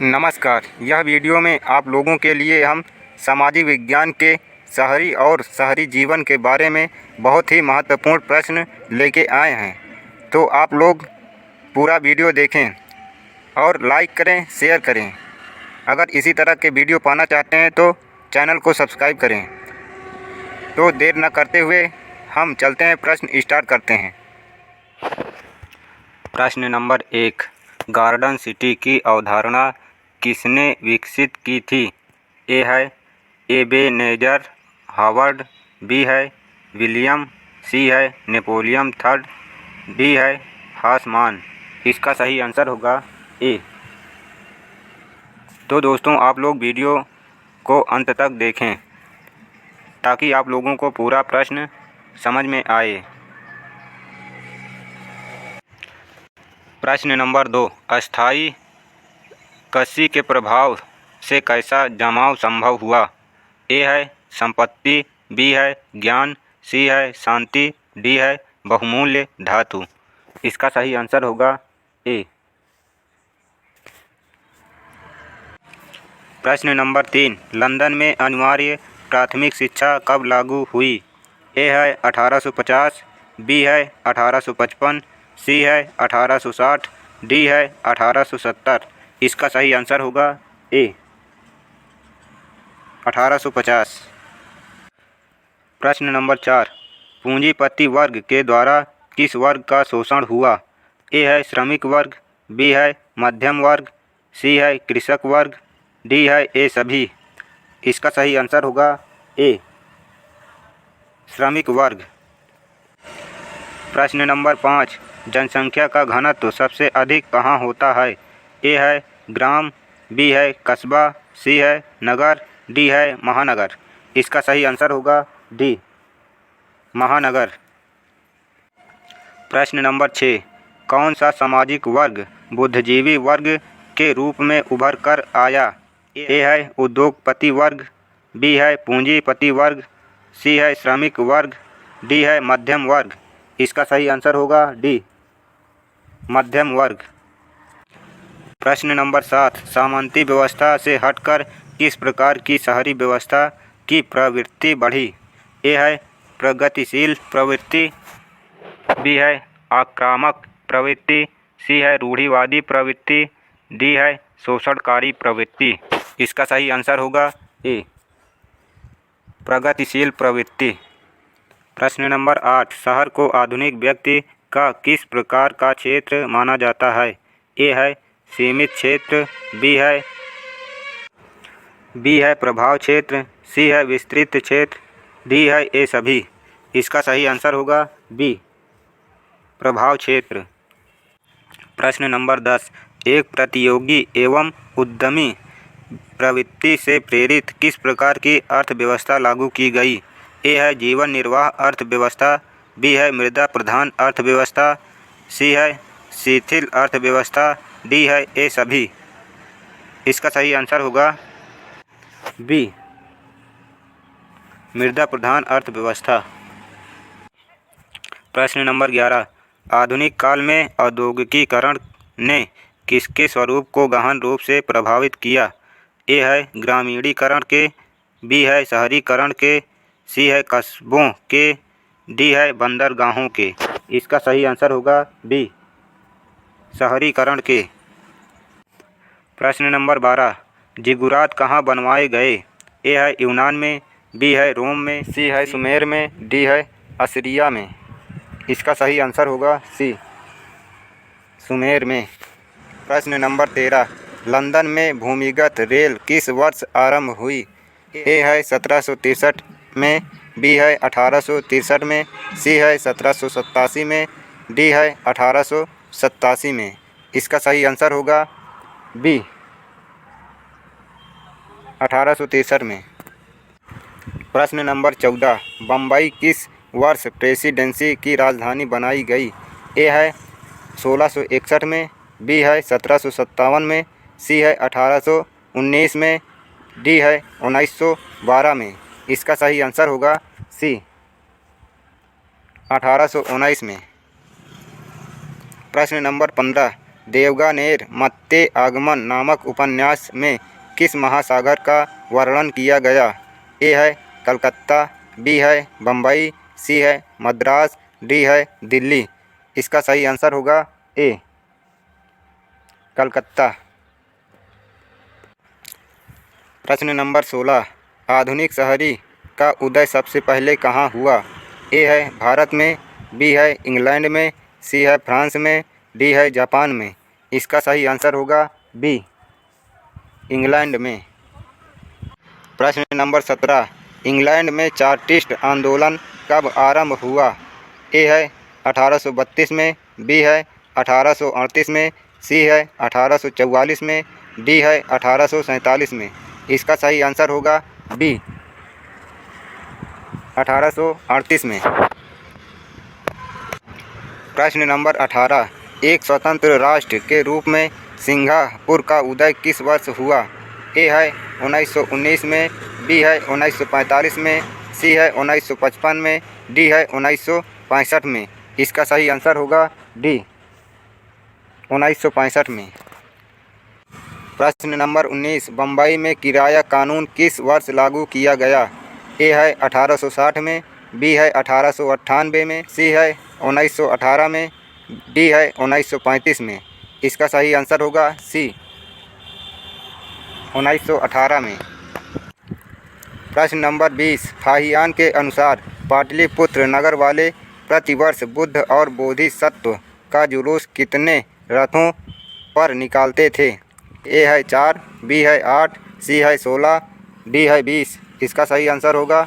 नमस्कार। यह वीडियो में आप लोगों के लिए हम सामाजिक विज्ञान के शहरी और शहरी जीवन के बारे में बहुत ही महत्वपूर्ण प्रश्न लेके आए हैं। तो आप लोग पूरा वीडियो देखें और लाइक करें, शेयर करें। अगर इसी तरह के वीडियो पाना चाहते हैं तो चैनल को सब्सक्राइब करें। तो देर न करते हुए हम चलते हैं, प्रश्न स्टार्ट करते हैं। प्रश्न नंबर 1, गार्डन सिटी की अवधारणा किसने विकसित की थी? ए है एबेनेज़र हावर्ड, बी है विलियम, सी है नेपोलियन थर्ड, डी है हासमान। इसका सही आंसर होगा ए। तो दोस्तों, आप लोग वीडियो को अंत तक देखें ताकि आप लोगों को पूरा प्रश्न समझ में आए। प्रश्न नंबर 2, अस्थायी कृषि के प्रभाव से कैसा जमाव संभव हुआ? ए है संपत्ति, बी है ज्ञान, सी है शांति, डी है बहुमूल्य धातु। इसका सही आंसर होगा ए। प्रश्न नंबर 3, लंदन में अनिवार्य प्राथमिक शिक्षा कब लागू हुई? ए है 1850, बी है 1855, सी है 1860, डी है 1870। इसका सही आंसर होगा ए 1850। प्रश्न नंबर 4, पूंजीपति वर्ग के द्वारा किस वर्ग का शोषण हुआ? ए है श्रमिक वर्ग, बी है मध्यम वर्ग, सी है कृषक वर्ग, डी है ए सभी। इसका सही आंसर होगा ए श्रमिक वर्ग। प्रश्न नंबर 5, जनसंख्या का घनत्व सबसे अधिक कहाँ होता है? ए है ग्राम, बी है कस्बा, सी है नगर, डी है महानगर। इसका सही आंसर होगा डी महानगर। प्रश्न नंबर 6, कौन सा सामाजिक वर्ग बुद्धिजीवी वर्ग के रूप में उभर कर आया? ए है उद्योगपति वर्ग, बी है पूंजीपति वर्ग, सी है श्रमिक वर्ग, डी है मध्यम वर्ग। इसका सही आंसर होगा डी मध्यम वर्ग। प्रश्न नंबर 7, सामंती व्यवस्था से हटकर किस प्रकार की शहरी व्यवस्था की प्रवृत्ति बढ़ी? ए है प्रगतिशील प्रवृत्ति, बी है आक्रामक प्रवृत्ति, सी है रूढ़िवादी प्रवृत्ति, डी है शोषणकारी प्रवृत्ति। इसका सही आंसर होगा ए प्रगतिशील प्रवृत्ति। प्रश्न नंबर 8, शहर को आधुनिक व्यक्ति का किस प्रकार का क्षेत्र माना जाता है? ए है सीमित क्षेत्र, बी है प्रभाव क्षेत्र, सी है विस्तृत क्षेत्र, डी है ए सभी। इसका सही आंसर होगा बी प्रभाव क्षेत्र। प्रश्न नंबर 10, एक प्रतियोगी एवं उद्यमी प्रवृत्ति से प्रेरित किस प्रकार की अर्थव्यवस्था लागू की गई? ए है जीवन निर्वाह अर्थव्यवस्था, बी है मृदा प्रधान अर्थव्यवस्था, सी है शिथिल अर्थव्यवस्था, डी है ए सभी। इसका सही आंसर होगा बी मृदा प्रधान अर्थव्यवस्था। प्रश्न नंबर 11, आधुनिक काल में औद्योगिकीकरण ने किसके स्वरूप को गहन रूप से प्रभावित किया? ए है ग्रामीणीकरण के, बी है शहरीकरण के, सी है कस्बों के, डी है बंदरगाहों के। इसका सही आंसर होगा बी शहरीकरण के। प्रश्न नंबर 12, जिगुरात कहाँ बनवाए गए? ए है यूनान में, बी है रोम में, सी है सुमेर में, डी है असीरिया में। इसका सही आंसर होगा सी सुमेर में। प्रश्न नंबर 13, लंदन में भूमिगत रेल किस वर्ष आरंभ हुई? ए है 1763 में, बी है 1863 में, सी है 1787 में, डी है 1887 में। इसका सही आंसर होगा बी 1863 में। प्रश्न नंबर 14, बम्बई किस वर्ष प्रेसिडेंसी की राजधानी बनाई गई? ए है 1661 में, बी है 1757 में, सी है 1819 में, डी है 1912 में। इसका सही आंसर होगा सी 1819 में। प्रश्न नंबर 15, देवगानेर मत्ते आगमन नामक उपन्यास में किस महासागर का वर्णन किया गया? ए है कलकत्ता, बी है बम्बई, सी है मद्रास, डी है दिल्ली। इसका सही आंसर होगा ए कलकत्ता। प्रश्न नंबर 16, आधुनिक शहरी का उदय सबसे पहले कहाँ हुआ? ए है भारत में, बी है इंग्लैंड में, सी है फ्रांस में, डी है जापान में। इसका सही आंसर होगा बी इंग्लैंड में। प्रश्न नंबर 17, इंग्लैंड में चार्टिस्ट आंदोलन कब आरंभ हुआ? ए है 1832 में, बी है 1838 में, सी है 1844 में, डी है 1847 में। इसका सही आंसर होगा बी 1838 में। प्रश्न नंबर 18, एक स्वतंत्र राष्ट्र के रूप में सिंगापुर का उदय किस वर्ष हुआ? ए है 1919 में, बी है 1945 में, सी है 1955 में, डी है 1965 में। इसका सही आंसर होगा डी 1965 में। प्रश्न नंबर 19, बम्बई में किराया कानून किस वर्ष लागू किया गया? ए है 1860 में, बी है 1898 में, सी है 1918 में, डी है 1935 में। इसका सही आंसर होगा सी 1918 में। प्रश्न नंबर 20, फाहियान के अनुसार पाटलिपुत्र नगर वाले प्रतिवर्ष बुद्ध और बोधिसत्व का जुलूस कितने रथों पर निकालते थे? ए है 4, बी है 8, सी है 16, डी है 20। इसका सही आंसर होगा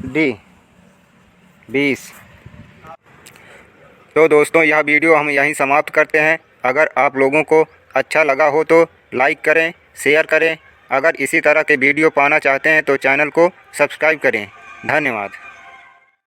डी 20। तो दोस्तों, यह वीडियो हम यहीं समाप्त करते हैं। अगर आप लोगों को अच्छा लगा हो तो लाइक करें, शेयर करें। अगर इसी तरह के वीडियो पाना चाहते हैं तो चैनल को सब्सक्राइब करें। धन्यवाद।